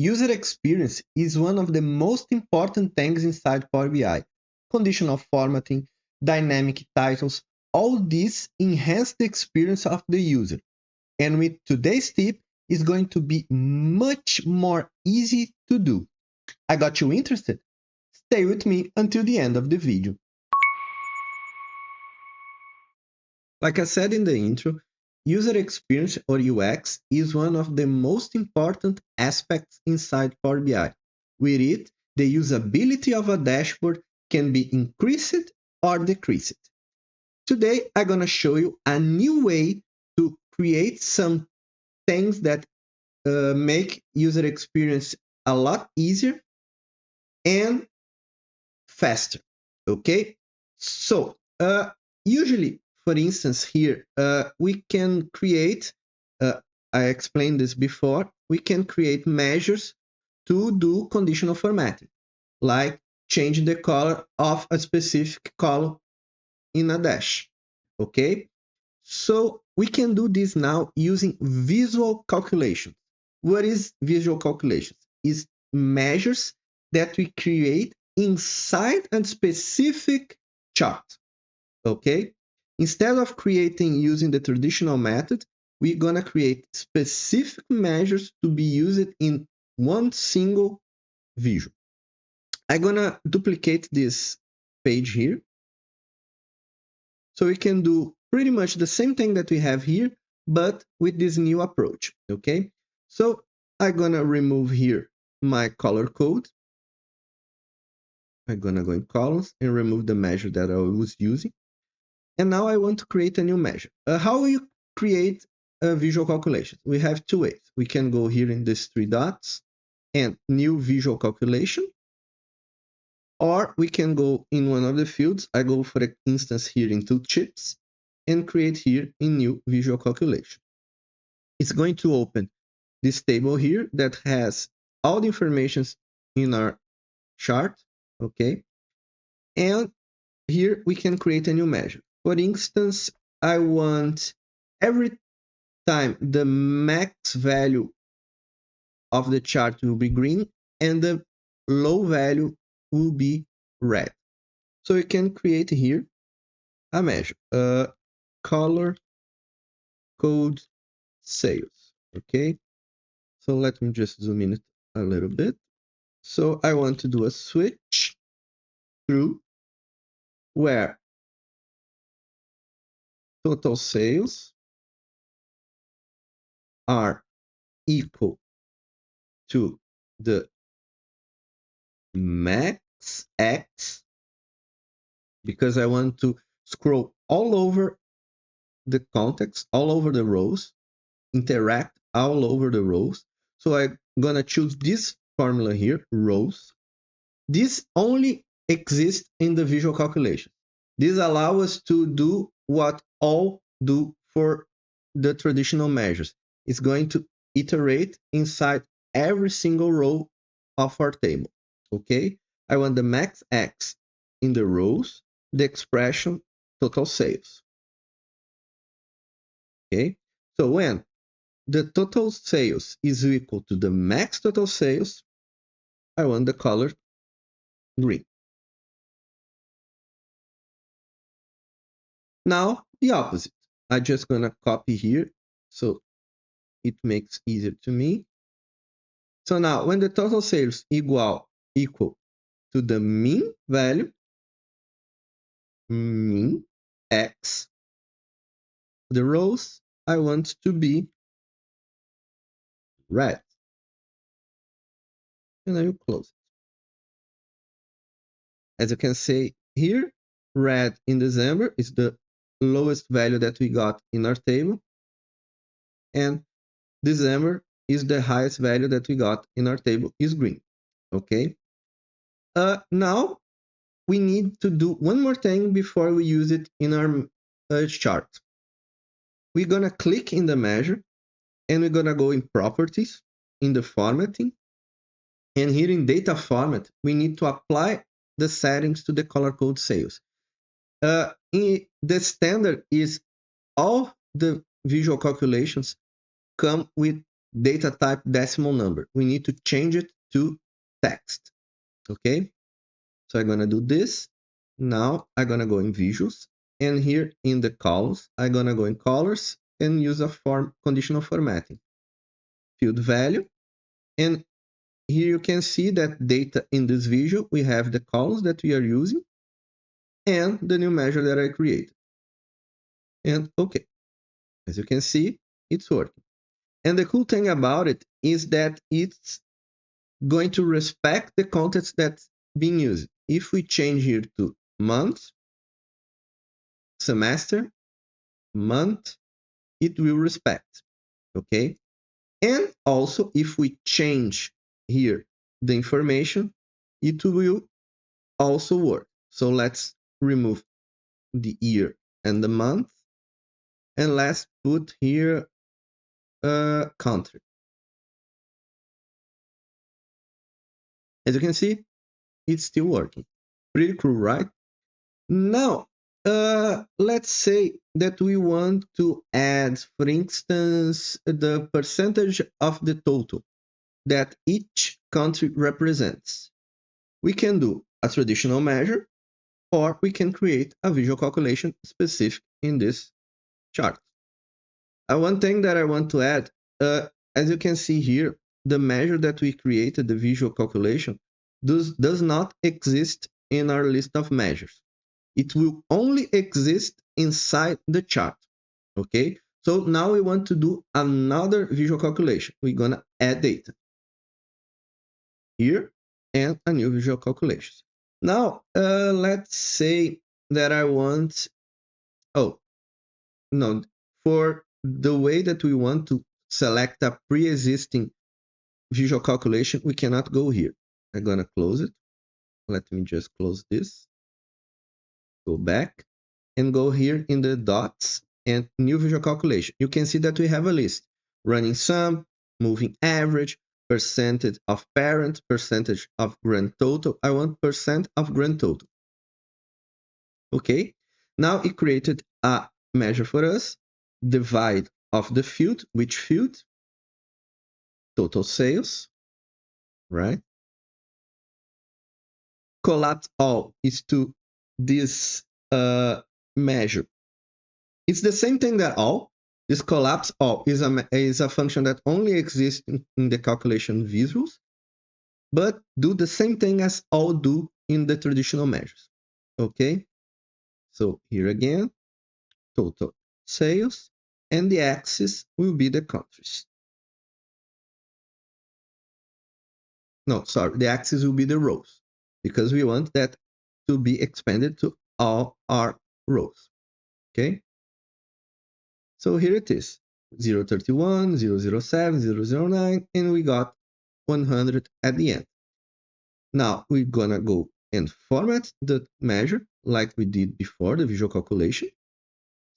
User experience is one of the most important things inside Power BI. Conditional formatting, dynamic titles, all these enhance the experience of the user. And with today's tip, it's going to be much more easy to do. I got you interested? Stay with me until the end of the video. Like I said in the intro, user experience or UX is one of the most important aspects inside Power BI. With it, the usability of a dashboard can be increased or decreased. Today, I'm going to show you a new way to create some things that make user experience a lot easier and faster. Okay, so usually, for instance, here we can create. I explained this before. We can create measures to do conditional formatting, like changing the color of a specific column in a dash. Okay, so we can do this now using visual calculations. What is visual calculations? Is measures that we create inside a specific chart. Okay? Instead of creating using the traditional method, we're gonna create specific measures to be used in one single visual. I'm gonna duplicate this page here. So we can do pretty much the same thing that we have here, but with this new approach, okay? So I'm gonna remove here my color code. I'm gonna go in columns and remove the measure that I was using. And now I want to create a new measure. How you create a visual calculation? We have two ways. We can go here in these three dots and new visual calculation, or we can go in one of the fields. I go, for instance, here in tooltips and create here a new visual calculation. It's going to open this table here that has all the information in our chart, okay? And here we can create a new measure. For instance, I want every time the max value of the chart will be green and the low value will be red. So you can create here a measure, color code sales, okay? So let me just zoom in a little bit. So I want to do a switch through where total sales are equal to the max X, because I want to scroll all over the context, all over the rows, interact all over the rows. So I'm gonna choose this formula here, rows. This only exists in the visual calculation. This allows us to do what all do for the traditional measures. It's going to iterate inside every single row of our table. Okay, I want the max X in the rows, the expression total sales. Okay, so when the total sales is equal to the max total sales, I want the color green. Now the opposite. I'm just gonna copy here so it makes easier to me. So now when the total sales equal to the mean value, mean X, the rows I want to be red. And I will close it. As you can see here, red in December is the lowest value that we got in our table. And December is the highest value that we got in our table is green. Okay. Now we need to do one more thing before we use it in our chart. We're gonna click in the measure and we're gonna go in properties, in the formatting, and here in data format, we need to apply the settings to the color code sales. The standard is all the visual calculations come with data type decimal number. We need to change it to text. Okay, so I'm gonna do this. Now I'm gonna go in visuals, and here in the columns, I'm gonna go in colors and use a conditional formatting. Field value, and here you can see that data in this visual, we have the columns that we are using and the new measure that I created. And okay, as you can see, it's working. And the cool thing about it is that it's going to respect the context that's being used. If we change here to month, semester, month, it will respect, okay? And also, if we change here the information, it will also work. So let's remove the year and the month, and let's put here a country. As you can see, it's still working. Pretty cool, right? Now, let's say that we want to add, for instance, the percentage of the total that each country represents. We can do a traditional measure, or we can create a visual calculation specific in this chart. One thing that I want to add, as you can see here, the measure that we created, the visual calculation, does not exist in our list of measures. It will only exist inside the chart, okay? So now we want to do another visual calculation. We're gonna add data here and a new visual calculation. Now, let's say that I want, oh, no, for the way that we want to select a pre-existing visual calculation, we cannot go here. I'm gonna close it. Let me just close this. Go back and go here in the dots and new visual calculation. You can see that we have a list: running sum, moving average, percentage of parent, percentage of grand total. I want percent of grand total. Okay, now it created a measure for us. Divide of the field, which field? Total sales, right? Collapse all is to this measure. It's the same thing that all. This collapse all is a function that only exists in the calculation visuals, but do the same thing as all do in the traditional measures. Okay, so here again, total sales, and the axis will be the countries. No, sorry, the axis will be the rows, because we want that to be expanded to all our rows. Okay, so here it is, 031, 007, 009, and we got 100 at the end. Now we're gonna go and format the measure like we did before, the visual calculation.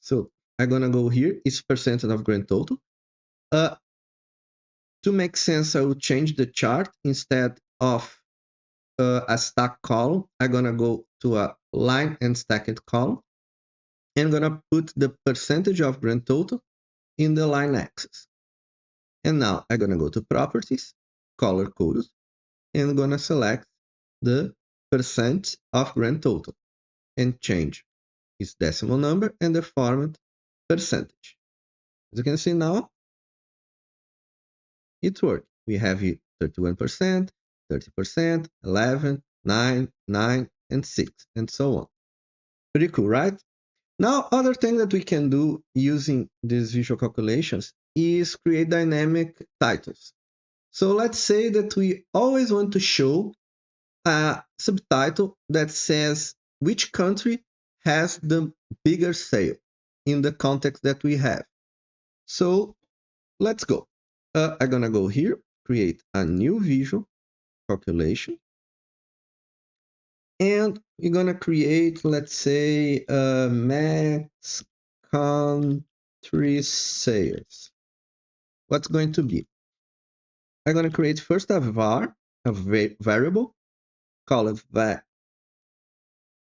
So I'm gonna go here, it's percentage of grand total. To make sense, I will change the chart. Instead of a stack column, I'm gonna go to a line and stacked column. And I'm gonna put the percentage of grand total in the line axis. And now I'm gonna go to properties, color codes, and I'm gonna select the percent of grand total and change its decimal number and the format percentage. As you can see now, it's working. We have here 31%, 30%, 11, 9, 9, and 6, and so on. Pretty cool, right? Now, other thing that we can do using these visual calculations is create dynamic titles. So let's say that we always want to show a subtitle that says which country has the bigger sale in the context that we have. So let's go. I'm gonna go here, create a new visual calculation, and we're gonna create, let's say, max country sales. What's going to be? I'm gonna create first a var, a variable, call it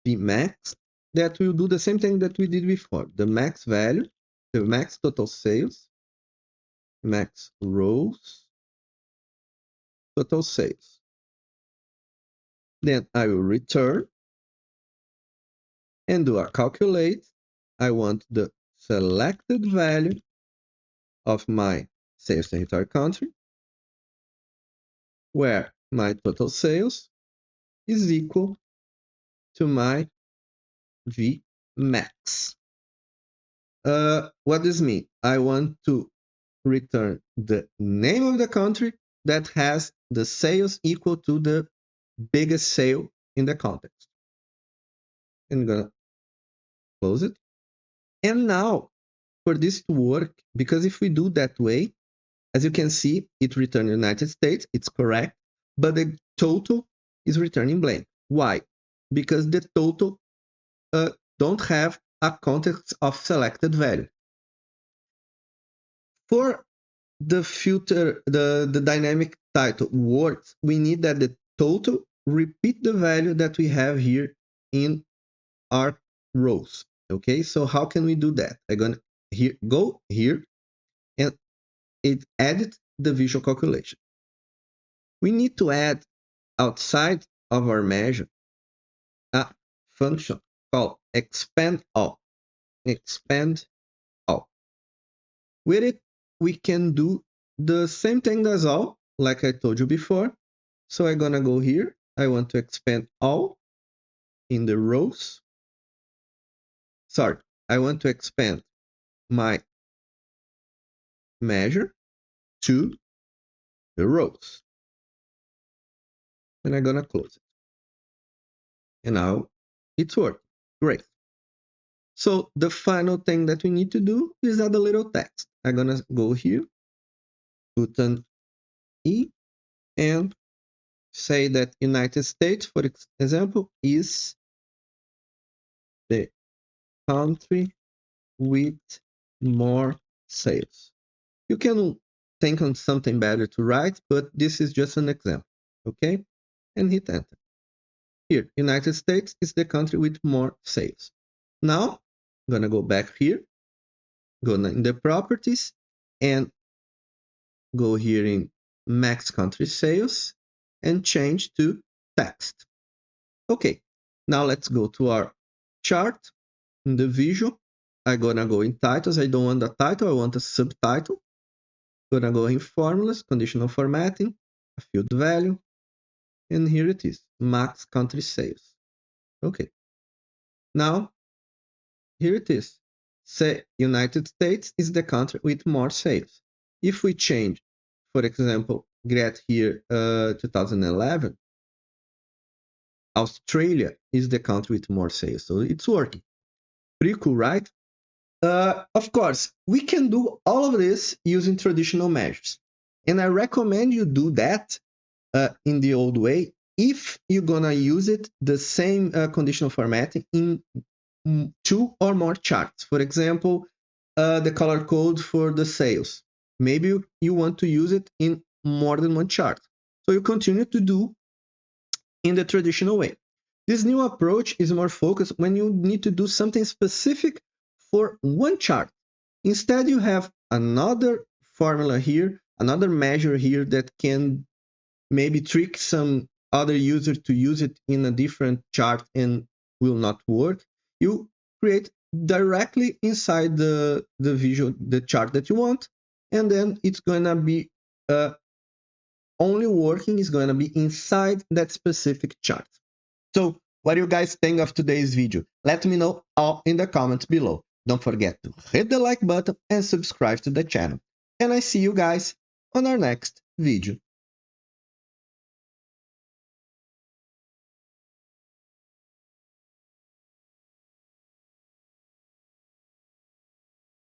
max, that will do the same thing that we did before. The max value, the max total sales, max rows, total sales. Then I will return and do a calculate. I want the selected value of my sales territory country, where my total sales is equal to my V max. What does this mean? I want to return the name of the country that has the sales equal to the biggest sale in the context. I'm gonna close it. And now for this to work, because if we do that way, as you can see, it returned United States, it's correct, but the total is returning blank. Why? Because the total don't have a context of selected value. For the filter, the dynamic title works, we need that the total repeat the value that we have here in our rows. Okay, so how can we do that? I'm gonna go here and it added the visual calculation. We need to add outside of our measure a function called expand all. Expand all. With it, we can do the same thing as all, like I told you before. So I'm gonna go here. I want to expand all in the rows. Sorry, I want to expand my measure to the rows. And I'm gonna close it. And now it's working. Great. So the final thing that we need to do is add a little text. I'm gonna go here, put an E, and say that United States, for example, is the country with more sales. You can think on something better to write, but this is just an example, okay? And hit enter. Here, United States is the country with more sales. Now, I'm gonna go back here, go in the properties, and go here in max country sales, and change to text. Okay, now let's go to our chart. In the visual, I'm gonna go in titles. I don't want a title, I want a subtitle. Gonna go in formulas, conditional formatting, a field value, and here it is, max country sales. Okay. Now, here it is. Say United States is the country with more sales. If we change, for example, get here 2011, Australia is the country with more sales. So it's working. Pretty cool, right? Of course, we can do all of this using traditional measures. And I recommend you do that in the old way if you're gonna use it the same conditional formatting in two or more charts. For example, the color code for the sales. Maybe you want to use it in more than one chart. So you continue to do in the traditional way. This new approach is more focused when you need to do something specific for one chart. Instead, you have another formula here, another measure here that can maybe trick some other user to use it in a different chart and will not work. You create directly inside the visual, the chart that you want, and then it's gonna be only working is gonna be inside that specific chart. So what do you guys think of today's video? Let me know all in the comments below. Don't forget to hit the like button and subscribe to the channel. And I see you guys on our next video.